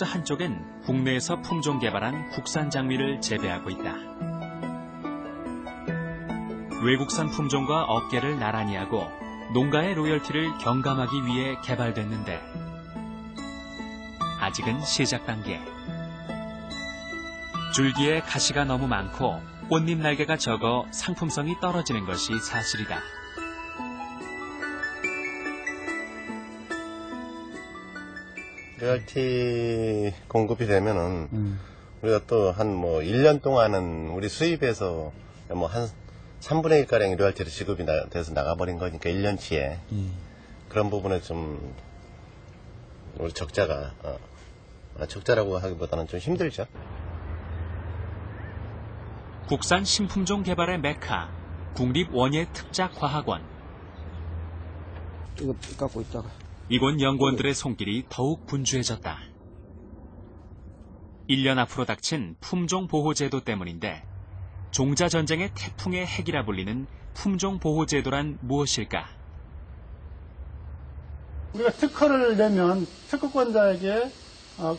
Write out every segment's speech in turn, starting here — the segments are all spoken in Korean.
한쪽엔 국내에서 품종 개발한 국산 장미를 재배하고 있다. 외국산 품종과 어깨를 나란히 하고 농가의 로열티를 경감하기 위해 개발됐는데 아직은 시작 단계. 줄기에 가시가 너무 많고 꽃잎 날개가 적어 상품성이 떨어지는 것이 사실이다. 로열티 공급이 되면은 우리가 또 한 1년 동안은 우리 수입에서 한 3분의 1가량이 로열티로 지급이 돼서 나가버린 거니까 1년치에 그런 부분에 좀 우리 적자가 적자라고 하기보다는 좀 힘들죠. 국산 신품종 개발의 메카 국립원예특작과학원. 이거 갖고 있다가 이곳 연구원들의 손길이 더욱 분주해졌다. 1년 앞으로 닥친 품종보호제도 때문인데 종자전쟁의 태풍의 핵이라 불리는 품종보호제도란 무엇일까? 우리가 특허를 내면 특허권자에게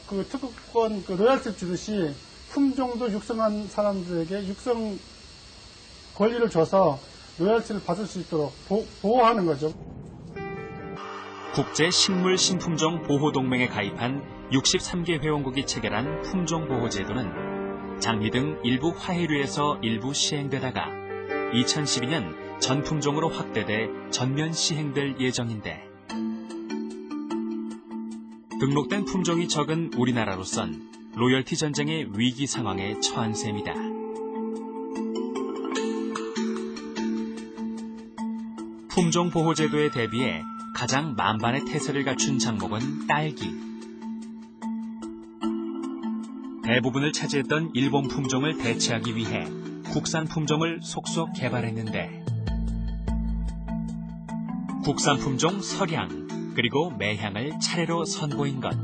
그 특허권 로열티를 주듯이 품종도 육성한 사람들에게 육성 권리를 줘서 로열티를 받을 수 있도록 보호하는 거죠. 국제식물신품종 보호동맹에 가입한 63개 회원국이 체결한 품종보호제도는 장미 등 일부 화해류에서 일부 시행되다가 2012년 전 품종으로 확대돼 전면 시행될 예정인데 등록된 품종이 적은 우리나라로선 로열티 전쟁의 위기 상황에 처한 셈이다. 품종보호제도에 대비해 가장 만반의 태세를 갖춘 작목은 딸기. 대부분을 차지했던 일본 품종을 대체하기 위해 국산 품종을 속속 개발했는데 국산 품종 설향 그리고 매향을 차례로 선보인 것.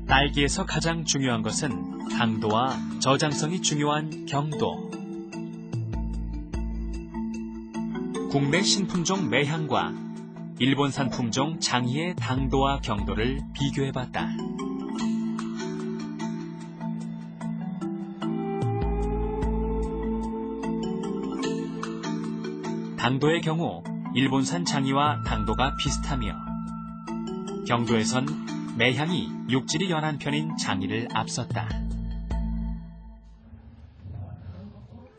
딸기에서 가장 중요한 것은 당도와 저장성이 중요한 경도. 국내 신품종 매향과 일본산 품종 장희의 당도와 경도를 비교해봤다. 당도의 경우 일본산 장희와 당도가 비슷하며 경도에선 매향이 육질이 연한 편인 장희를 앞섰다.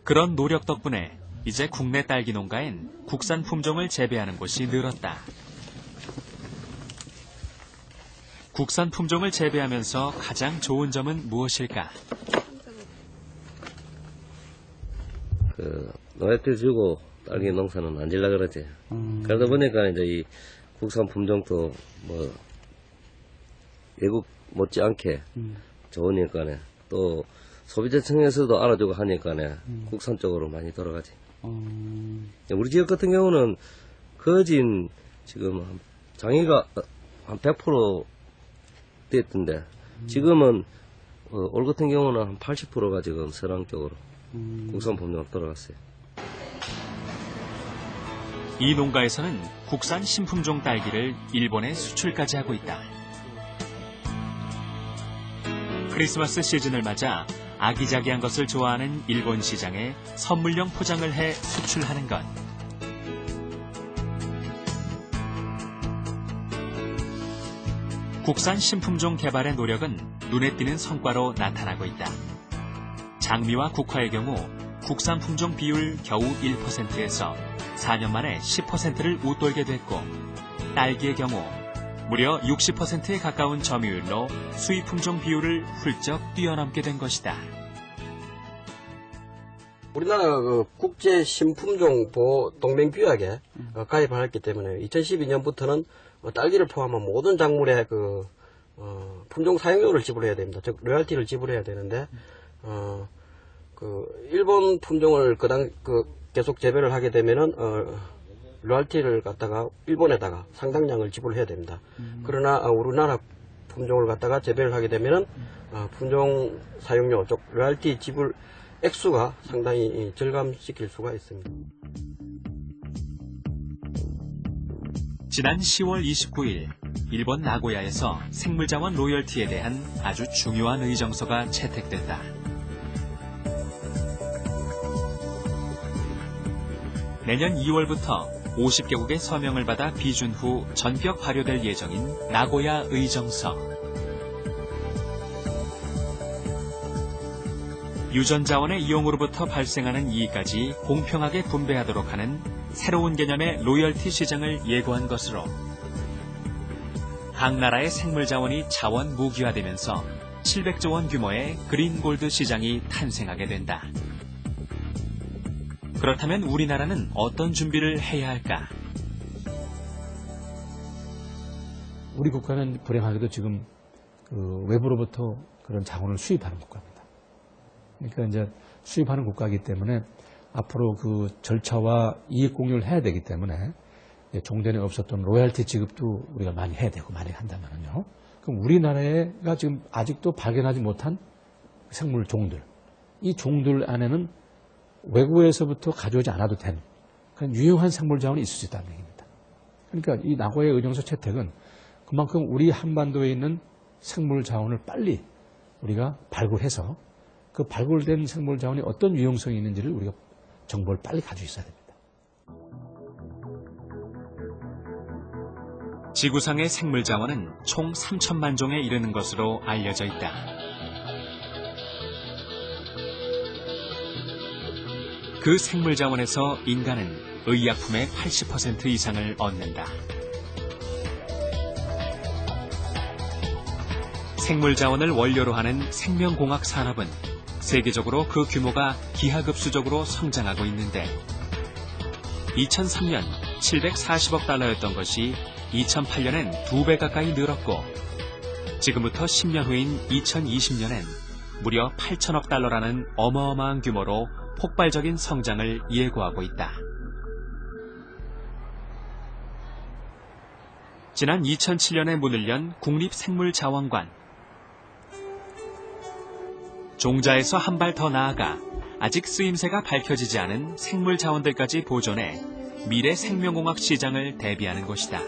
그런 노력 덕분에 이제 국내 딸기 농가엔 국산 품종을 재배하는 곳이 늘었다. 국산 품종을 재배하면서 가장 좋은 점은 무엇일까? 로열티 주고 딸기 농사는 안 질라 그러지. 그러다 보니까 이제 이 국산 품종도 외국 못지않게 좋으니까네. 또 소비자층에서도 알아주고 하니까네. 국산 쪽으로 많이 돌아가지. 우리 지역 같은 경우는 거진 지금 장애가 한 100% 됐던데 지금은 올 같은 경우는 한 80%가 지금 서랑 쪽으로 국산 품종으로 돌아갔어요. 이 농가에서는 국산 신품종 딸기를 일본에 수출까지 하고 있다. 크리스마스 시즌을 맞아 아기자기한 것을 좋아하는 일본 시장에 선물용 포장을 해 수출하는 것. 국산 신품종 개발의 노력은 눈에 띄는 성과로 나타나고 있다. 장미와 국화의 경우 국산 품종 비율 겨우 1%에서 4년 만에 10%를 웃돌게 됐고 딸기의 경우 무려 60%에 가까운 점유율로 수입 품종 비율을 훌쩍 뛰어넘게 된 것이다. 우리나라가 국제 신품종 보호 동맹 규약에 가입을 했기 때문에 2012년부터는 딸기를 포함한 모든 작물의 품종 사용료를 지불해야 됩니다. 즉 로열티를 지불해야 되는데 일본 품종을 계속 재배를 하게 되면은 로열티를 갖다가 일본에다가 상당량을 지불해야 됩니다. 그러나 우리나라 품종을 갖다가 재배를 하게 되면은 품종 사용료, 즉 로열티 지불 액수가 상당히 절감시킬 수가 있습니다. 지난 10월 29일 일본 나고야에서 생물자원 로열티에 대한 아주 중요한 의정서가 채택됐다. 내년 2월부터 50개국의 서명을 받아 비준 후 전격 발효될 예정인 나고야 의정서. 유전자원의 이용으로부터 발생하는 이익까지 공평하게 분배하도록 하는 새로운 개념의 로열티 시장을 예고한 것으로 각 나라의 생물자원이 자원 무기화되면서 700조 원 규모의 그린골드 시장이 탄생하게 된다. 그렇다면 우리나라는 어떤 준비를 해야 할까? 우리 국가는 불행하게도 지금 외부로부터 그런 자원을 수입하는 국가입니다. 그러니까 이제 수입하는 국가이기 때문에 앞으로 그 절차와 이익 공유를 해야 되기 때문에 종전에 없었던 로열티 지급도 우리가 많이 해야 되고 많이 한다면요. 그럼 우리나라가 지금 아직도 발견하지 못한 생물 종들, 이 종들 안에는 외국에서부터 가져오지 않아도 되는 그런 유용한 생물 자원이 있을 수 있다는 얘기입니다. 그러니까 이 나고야 의정서 채택은 그만큼 우리 한반도에 있는 생물 자원을 빨리 우리가 발굴해서 그 발굴된 생물 자원이 어떤 유용성이 있는지를 우리가 정보를 빨리 가지고 있어야 됩니다. 지구상의 생물 자원은 총 3천만 종에 이르는 것으로 알려져 있다. 그 생물 자원에서 인간은 의약품의 80% 이상을 얻는다. 생물 자원을 원료로 하는 생명공학 산업은 세계적으로 그 규모가 기하급수적으로 성장하고 있는데 2003년 740억 달러였던 것이 2008년엔 2배 가까이 늘었고 지금부터 10년 후인 2020년엔 무려 8천억 달러라는 어마어마한 규모로 폭발적인 성장을 예고하고 있다. 지난 2007년에 문을 연 국립생물자원관. 종자에서 한 발 더 나아가 아직 쓰임새가 밝혀지지 않은 생물 자원들까지 보존해 미래 생명공학 시장을 대비하는 곳이다.